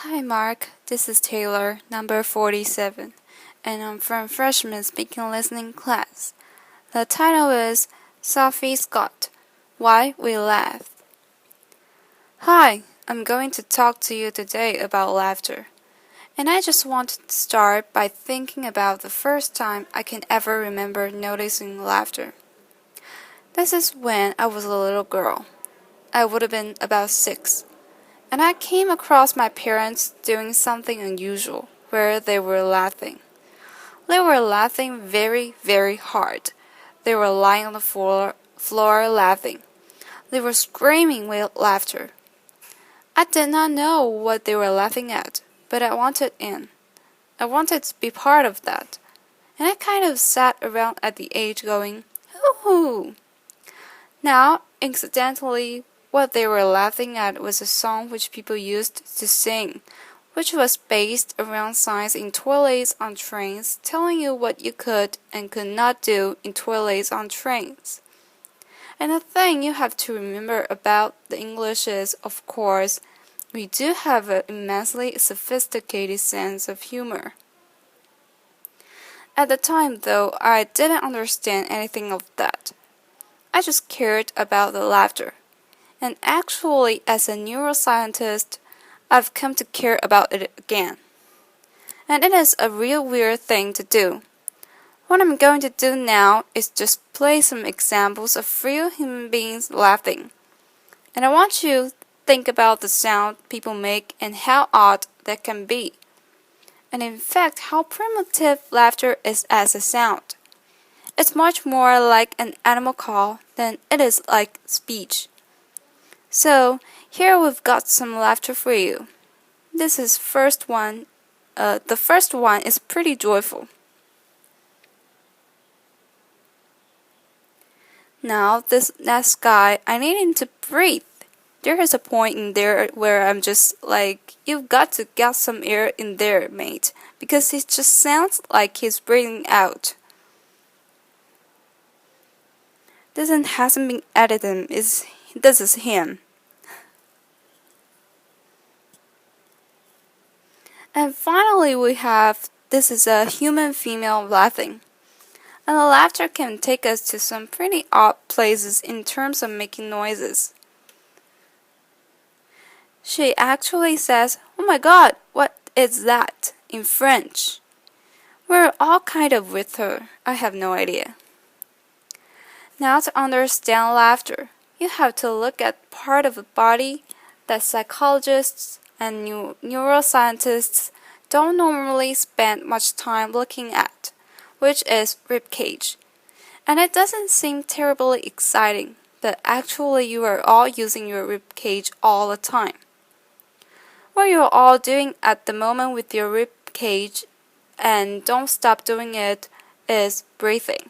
Hi Mark, this is Taylor, number 47, and I'm from freshman speaking listening class. The title is Sophie Scott, Why We Laugh. Hi, I'm going to talk to you today about laughter. And I just want to start by thinking about the first time I can ever remember noticing laughter. This is when I was a little girl. I would have been about 6. And I came across my parents doing something unusual, where they were laughing. They were laughing very, very hard. They were lying on the floor laughing. They were screaming with laughter. I did not know what they were laughing at, but I wanted in. I wanted to be part of that. And I kind of sat around at the edge going, hoo-hoo. Now, incidentally, what they were laughing at was a song which people used to sing, which was based around signs in toilets on trains telling you what you could and could not do in toilets on trains. And the thing you have to remember about the English is, of course, we do have an immensely sophisticated sense of humor. At the time, though, I didn't understand anything of that. I just cared about the laughter. And actually, as a neuroscientist, I've come to care about it again. And it is a real weird thing to do. What I'm going to do now is just play some examples of real human beings laughing. And I want you to think about the sound people make and how odd that can be. And in fact, how primitive laughter is as a sound. It's much more like an animal call than it is like speech. So, here we've got some laughter for you. This is first one. The first one is pretty joyful. Now, this next guy, I need him to breathe. There is a point in there where I'm just like, you've got to get some air in there, mate, because it just sounds like he's breathing out. This one hasn't been edited. This is him. And finally, we have this is a human female laughing. And the laughter can take us to some pretty odd places in terms of making noises. She actually says, "Oh my God, what is that?" in French. We're all kind of with her. I have no idea. Now, to understand laughter, you have to look at part of the body that psychologists and neuroscientists don't normally spend much time looking at, which is rib cage. And it doesn't seem terribly exciting, but actually you are all using your rib cage all the time. What you're all doing at the moment with your rib cage, and don't stop doing it, is breathing.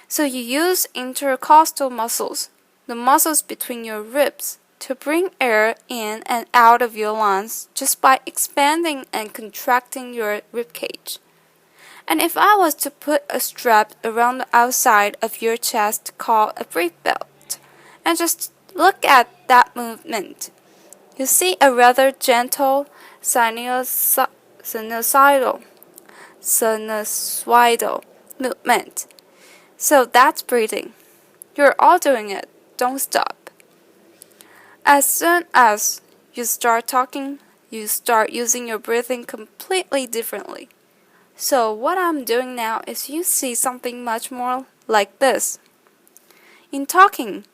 So you use intercostal muscles, the muscles between your ribs, to bring air in and out of your lungs just by expanding and contracting your rib cage. And if I was to put a strap around the outside of your chest called a breath belt, and just look at that movement, you see a rather gentle sinusoidal movement. So that's breathing. You're all doing it. Don't stop. As soon as you start talking, you start using your breathing completely differently. So what I'm doing now is you see something much more like this. In talking,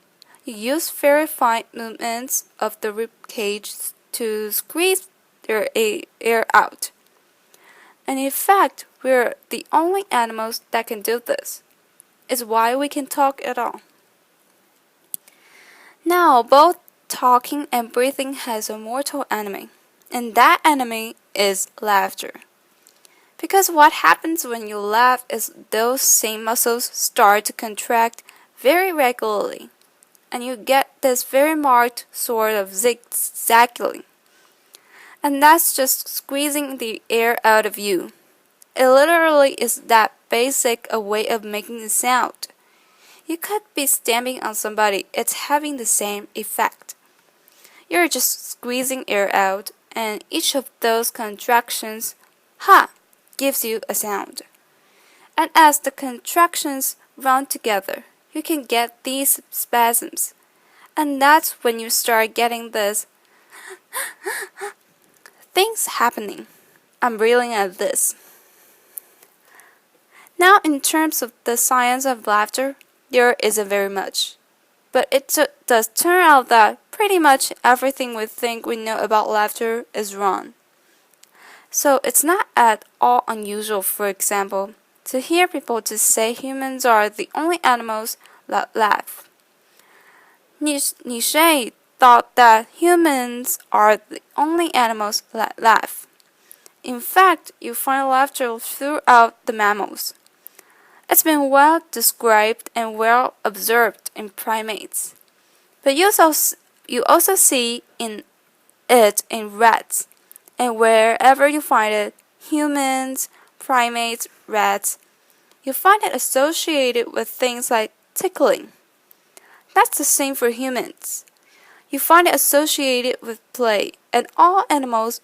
you use very fine movements of the rib cage to squeeze your air out. And in fact, we're the only animals that can do this. It's why we can talk at all. Now, both talking and breathing has a mortal enemy, and that enemy is laughter. Because what happens when you laugh is those same muscles start to contract very regularly, and you get this very marked sort of zigzagging. And that's just squeezing the air out of you. It literally is that basic a way of making a sound. You could be stamping on somebody, it's having the same effect. You're just squeezing air out, and each of those contractions, ha, gives you a sound. And as the contractions run together, you can get these spasms. And that's when you start getting this things happening. I'm reeling at this. Now, in terms of the science of laughter, there isn't very much. But it does turn out that pretty much everything we think we know about laughter is wrong. So it's not at all unusual, for example, to hear people just say humans are the only animals that laugh. 你谁 thought that humans are the only animals that laugh. In fact, you find laughter throughout the mammals. It's been well described and well observed in primates. But you also see it in rats. And wherever you find it, humans, primates, rats, you find it associated with things like tickling. That's the same for humans. You find it associated with play, and all mammals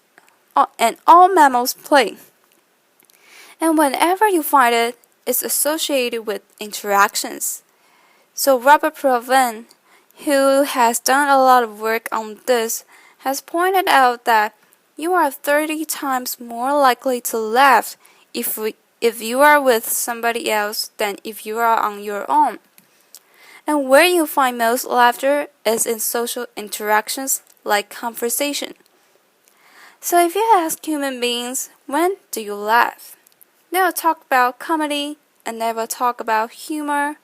play. And whenever you find it, it's associated with interactions. So Robert Proven, who has done a lot of work on this, has pointed out that you are 30 times more likely to laugh if you are with somebody else than if you are on your own. And where you find most laughter is in social interactions like conversation. So if you ask human beings, when do you laugh? They'll talk about comedy, and they will talk about humor,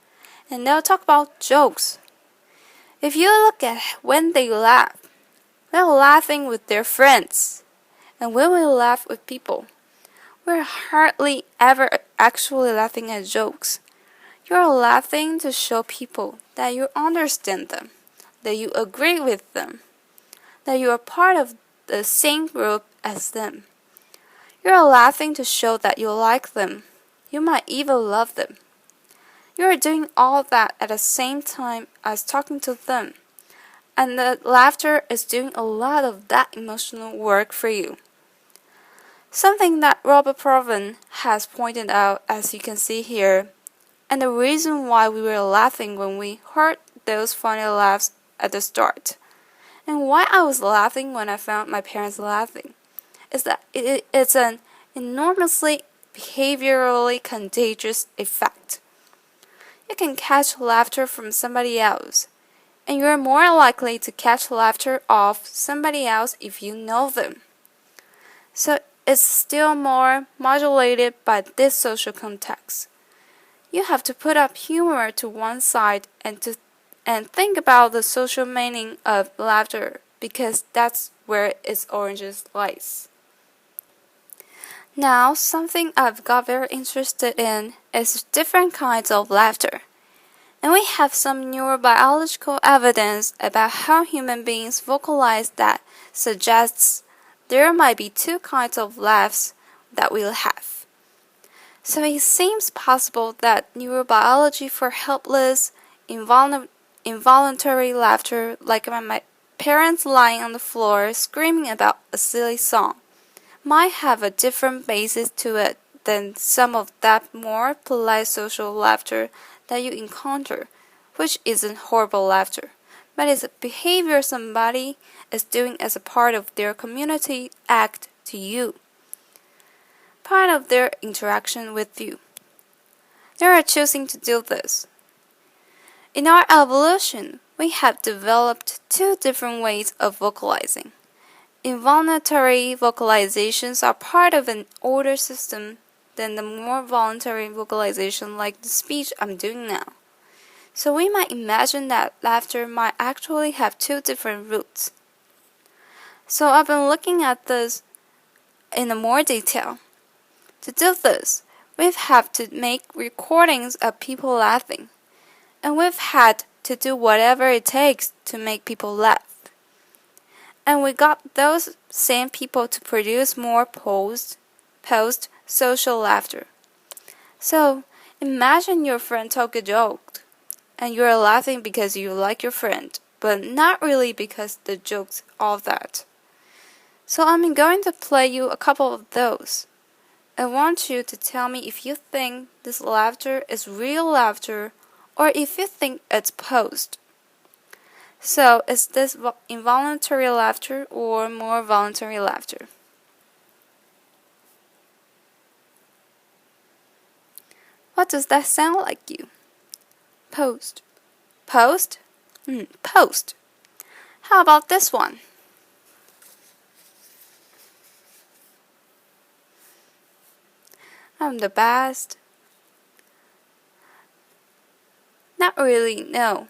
and they'll talk about jokes. If you look at when they laugh, they're laughing with their friends. And when we laugh with people, we're hardly ever actually laughing at jokes. You're laughing to show people that you understand them, that you agree with them, that you are part of the same group as them. You're laughing to show that you like them. You might even love them. You're doing all that at the same time as talking to them. And the laughter is doing a lot of that emotional work for you. Something that Robert Proven has pointed out, as you can see here, and the reason why we were laughing when we heard those funny laughs at the start, and why I was laughing when I found my parents laughing, is that it's an enormously behaviorally contagious effect. You can catch laughter from somebody else, and you're more likely to catch laughter of somebody else if you know them. So it's still more modulated by this social context. You have to put up humor to one side and think about the social meaning of laughter, because that's where its origins lies. Now, something I've got very interested in is different kinds of laughter. And we have some neurobiological evidence about how human beings vocalize that suggests there might be two kinds of laughs that we'll have. So it seems possible that neurobiology for helpless, involuntary laughter, like my parents lying on the floor screaming about a silly song, might have a different basis to it than some of that more polite social laughter that you encounter, which isn't horrible laughter, but is a behavior somebody is doing as a part of their community act to you, part of their interaction with you. They are choosing to do this. In our evolution, we have developed two different ways of vocalizing. Involuntary vocalizations are part of an older system than the more voluntary vocalization like the speech I'm doing now. So we might imagine that laughter might actually have two different roots. So I've been looking at this in more detail. To do this, we've had to make recordings of people laughing, and we've had to do whatever it takes to make people laugh. And we got those same people to produce more post-social laughter. So imagine your friend told a joke, and you're laughing because you like your friend, but not really because the joke's all that. So I'm going to play you a couple of those. I want you to tell me if you think this laughter is real laughter or if you think it's posed. So, is this involuntary laughter or more voluntary laughter? What does that sound like you? Posed. Posed? Posed. How about this one? I'm the best. Not really, no.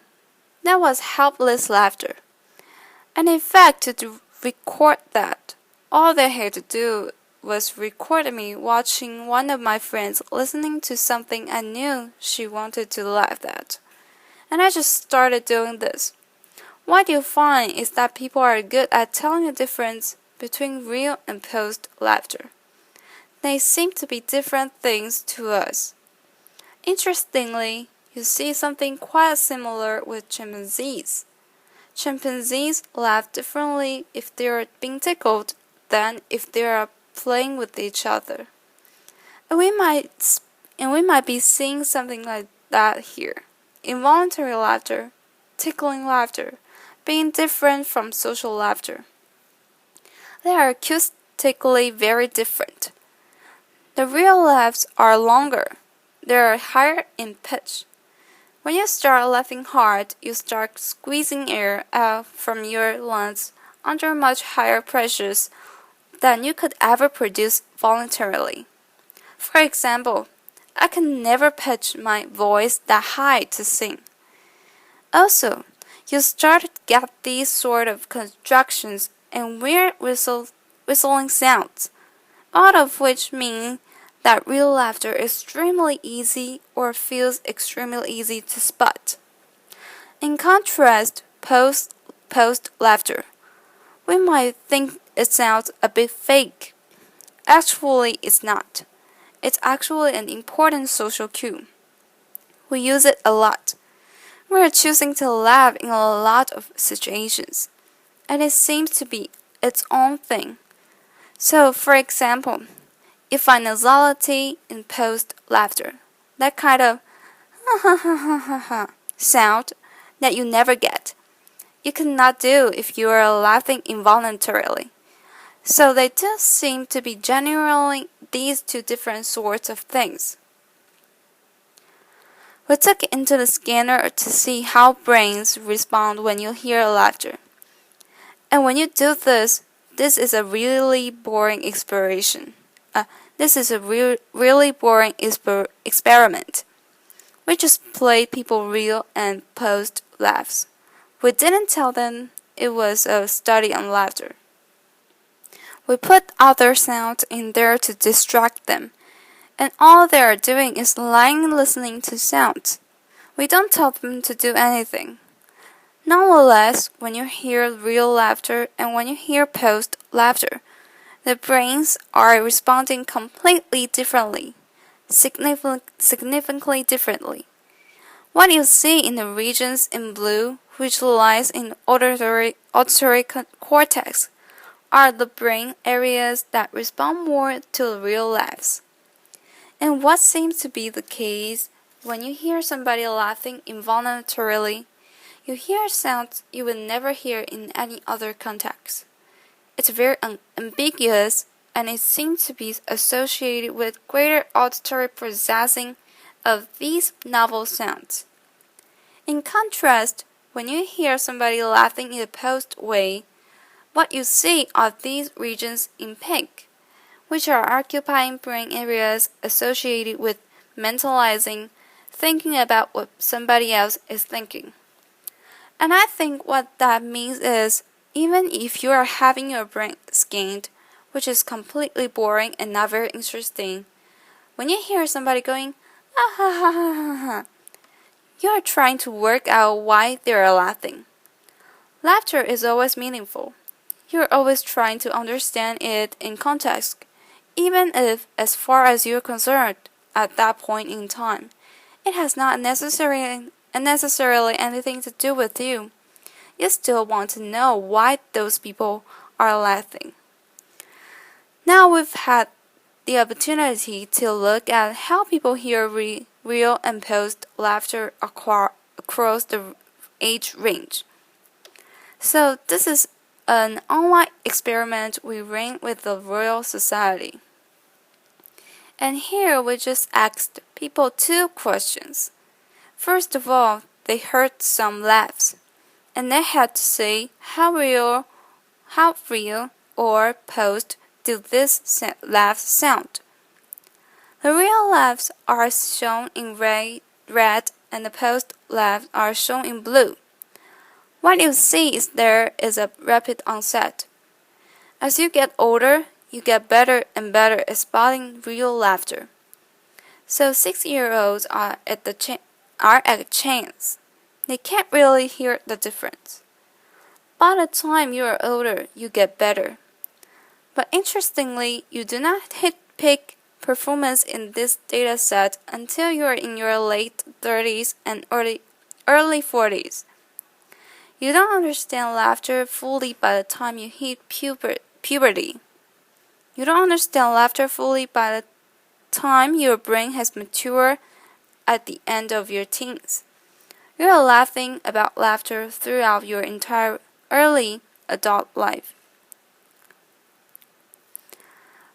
That was helpless laughter. And in fact, to record that, all they had to do was record me watching one of my friends listening to something I knew she wanted to laugh at. And I just started doing this. What you find is that people are good at telling the difference between real and posed laughter. They seem to be different things to us. Interestingly, you see something quite similar with chimpanzees. Chimpanzees laugh differently if they are being tickled than if they are playing with each other. And we might be seeing something like that here. Involuntary laughter, tickling laughter, being different from social laughter. They are acoustically very different. The real laughs are longer. They are higher in pitch. When you start laughing hard, you start squeezing air out from your lungs under much higher pressures than you could ever produce voluntarily. For example, I can never pitch my voice that high to sing. Also, you start to get these sort of contractions and weird whistling sounds, all of which mean that real laughter is extremely easy or feels extremely easy to spot. In contrast, post laughter, we might think it sounds a bit fake. Actually, it's not. It's actually an important social cue. We use it a lot. We are choosing to laugh in a lot of situations, and it seems to be its own thing. So, for example, you find nasality in post laughter, that kind of ha ha ha ha ha ha sound that you never get. You cannot do if you are laughing involuntarily. So they do seem to be generally these two different sorts of things. We took it into the scanner to see how brains respond when you hear laughter. And when you do this, this is a really boring exploration. This is a really boring experiment. We just played people real and posed laughs. We didn't tell them it was a study on laughter. We put other sounds in there to distract them, and all they are doing is lying listening to sounds. We don't tell them to do anything. Nonetheless, when you hear real laughter and when you hear posed laughter, the brains are responding completely differently, significantly differently. What you see in the regions in blue, which lies in auditory cortex, are the brain areas that respond more to real laughs. And what seems to be the case when you hear somebody laughing involuntarily, you hear sounds you would never hear in any other context. It's very ambiguous, and it seems to be associated with greater auditory processing of these novel sounds. In contrast, when you hear somebody laughing in a posed way, what you see are these regions in pink, which are occupying brain areas associated with mentalizing, thinking about what somebody else is thinking. And I think what that means is, even if you are having your brain scanned, which is completely boring and not very interesting, when you hear somebody going, ah ha ha ha ha ha, you are trying to work out why they are laughing. Laughter is always meaningful. You're always trying to understand it in context, even if, as far as you're concerned, at that point in time, it has not necessarily anything to do with you. You still want to know why those people are laughing. Now we've had the opportunity to look at how people hear real and posed laughter across the age range. So this is an online experiment we ran with the Royal Society. And here we just asked people two questions. First of all, they heard some laughs, and they had to say how real or posed do these laughs sound. The real laughs are shown in red and the posed laughs are shown in blue. What you see is there is a rapid onset. As you get older, you get better and better at spotting real laughter. So 6-year-olds are at a chance. They can't really hear the difference. By the time you are older, you get better. But interestingly, you do not hit peak performance in this data set until you are in your late 30s and early 40s. You don't understand laughter fully by the time you hit puberty. You don't understand laughter fully by the time your brain has matured at the end of your teens. You are laughing about laughter throughout your entire early adult life.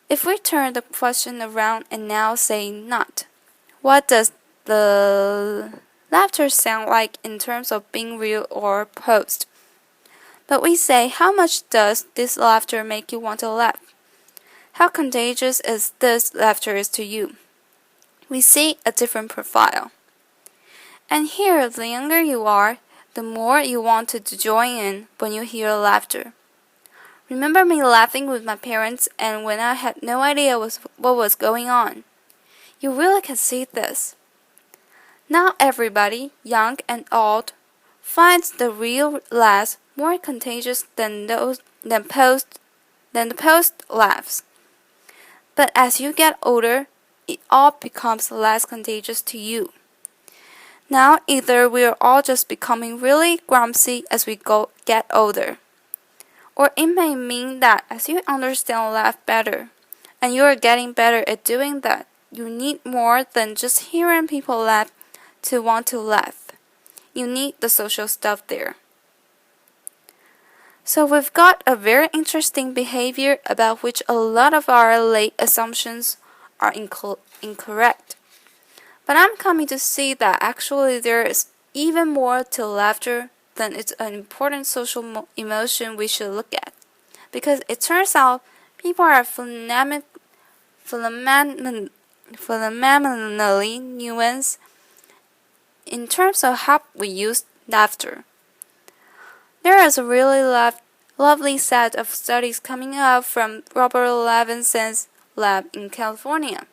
If we turn the question around and now say not, what does the laughter sound like in terms of being real or posed? But we say, how much does this laughter make you want to laugh? How contagious is this laughter is to you? We see a different profile. And here, the younger you are, the more you want to join in when you hear laughter. Remember me laughing with my parents and when I had no idea what was going on. You really can see this. Not everybody, young and old, finds the real laughs more contagious than the post laughs. But as you get older, it all becomes less contagious to you. Now either we're all just becoming really grumpy as we get older, or it may mean that as you understand laugh better, and you are getting better at doing that, you need more than just hearing people laugh to want to laugh. You need the social stuff there. So we've got a very interesting behavior about which a lot of our late assumptions are incorrect. But I'm coming to see that actually there is even more to laughter than it's an important social emotion we should look at. Because it turns out people are phenomenally nuanced in terms of how we use laughter. There is a really lovely set of studies coming out from Robert Levinson's lab in California,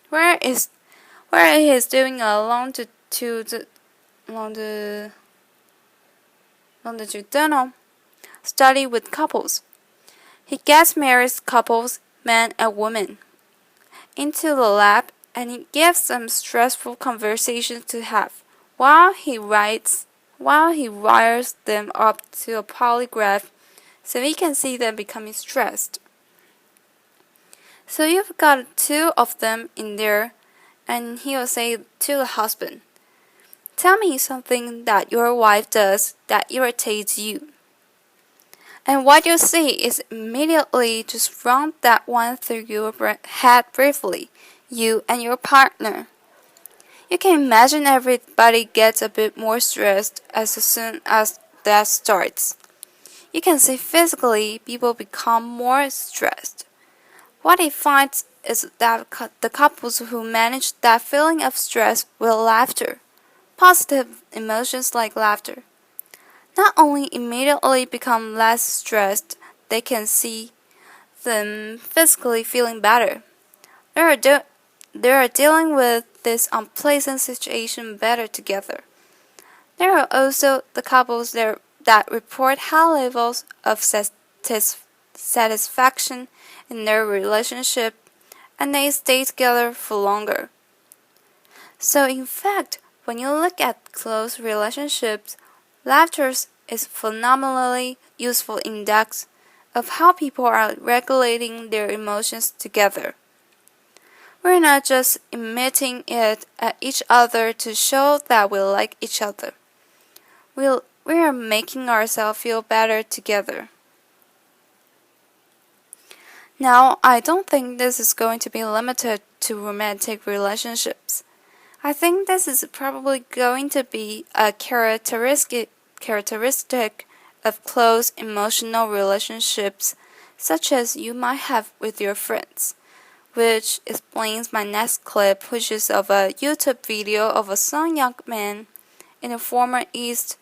where he is doing a longitudinal study with couples. He gets married couples, men and women, into the lab and he gives them stressful conversations to have while he wires them up to a polygraph so he can see them becoming stressed. So you've got two of them in there and he will say to the husband, "Tell me something that your wife does that irritates you." And what you see is immediately just run that one through your head briefly, you and your partner. You can imagine everybody gets a bit more stressed as soon as that starts. You can see physically people become more stressed. What he finds is that the couples who manage that feeling of stress with laughter, positive emotions like laughter, not only immediately become less stressed, they can see them physically feeling better. They are dealing with this unpleasant situation better together. There are also the couples that report high levels of satisfaction in their relationship and they stay together for longer. So in fact, when you look at close relationships, laughter is phenomenally useful index of how people are regulating their emotions together. We're not just emitting it at each other to show that we like each other. We are making ourselves feel better together. Now, I don't think this is going to be limited to romantic relationships. I think this is probably going to be a characteristic of close emotional relationships, such as you might have with your friends, which explains my next clip, which is of a YouTube video of a young man in the former East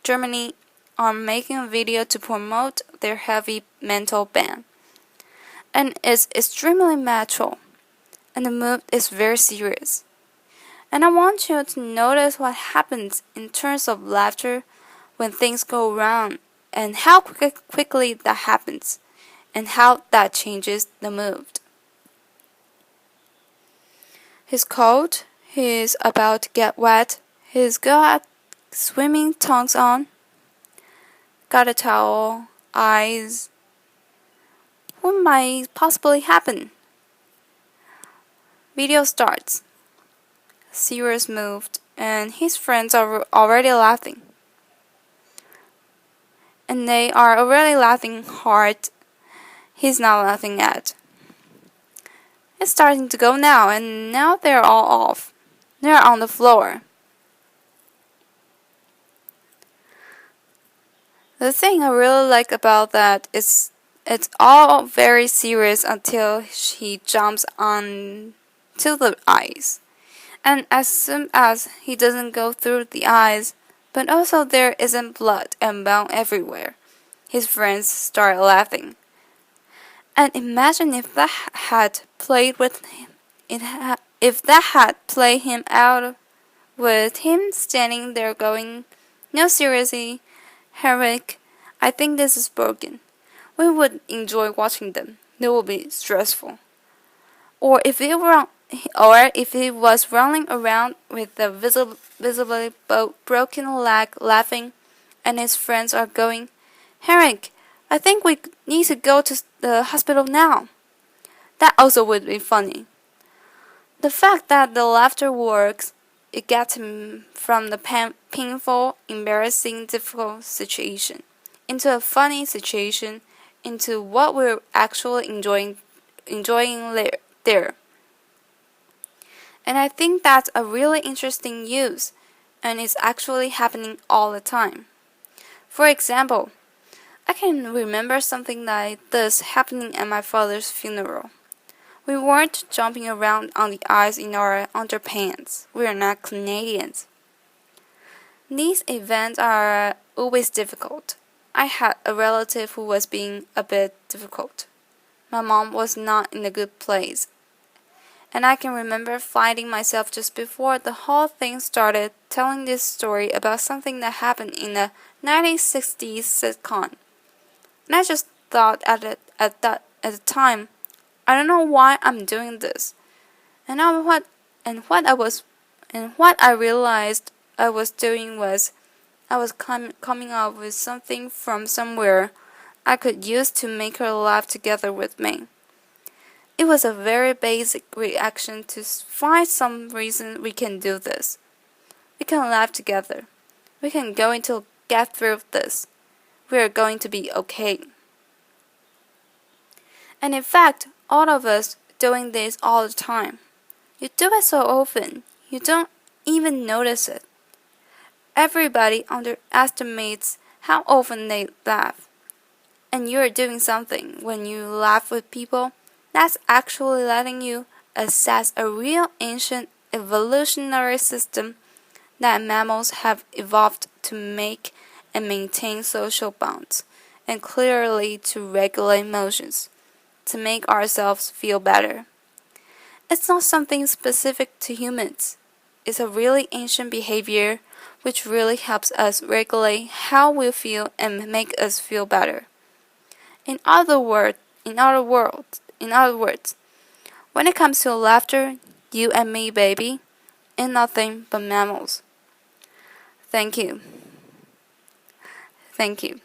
Germany are making a video to promote their heavy metal band. And it's extremely mature, and the mood is very serious. And I want you to notice what happens in terms of laughter when things go wrong, and how quickly that happens, and how that changes the mood. He's cold, he's about to get wet, he's got swimming trunks on, got a towel, eyes. What might possibly happen? Video starts. Serious moved, and his friends are already laughing. And they are already laughing hard. He's not laughing yet. It's starting to go now, and now they're all off. They're on the floor. The thing I really like about that is it's all very serious until he jumps on to the ice. And as soon as he doesn't go through the eyes, but also there isn't blood and bone everywhere, his friends start laughing. And imagine if that had played with him, if that had played him out with him standing there going, "No, seriously, Henrik, I think this is broken." We would enjoy watching them. They will be stressful. Or if he was running around with a visibly broken leg laughing, and his friends are going, "Henrik, I think we need to go to the hospital now." That also would be funny. The fact that the laughter works, it gets him from the painful, embarrassing, difficult situation into a funny situation, into what we're actually enjoying there. And I think that's a really interesting use, and it's actually happening all the time. For example, I can remember something like this happening at my father's funeral. We weren't jumping around on the ice in our underpants. We are not Canadians. These events are always difficult. I had a relative who was being a bit difficult. My mom was not in a good place. And I can remember finding myself just before the whole thing started telling this story about something that happened in a 1960s sitcom. And I just thought at the time, I don't know why I'm doing this. And what I realized I was doing was I was coming up with something from somewhere I could use to make her laugh together with me. It was a very basic reaction to find some reason we can do this. We can laugh together. We can get through this. We are going to be okay. And in fact, all of us doing this all the time. You do it so often, you don't even notice it. Everybody underestimates how often they laugh. And you're doing something when you laugh with people that's actually letting you assess a real ancient evolutionary system that mammals have evolved to make and maintain social bonds, and clearly to regulate emotions, to make ourselves feel better. It's not something specific to humans. It's a really ancient behavior which really helps us regulate how we feel and make us feel better. In other words, when it comes to laughter, you and me, baby, ain't nothing but mammals. Thank you. Thank you.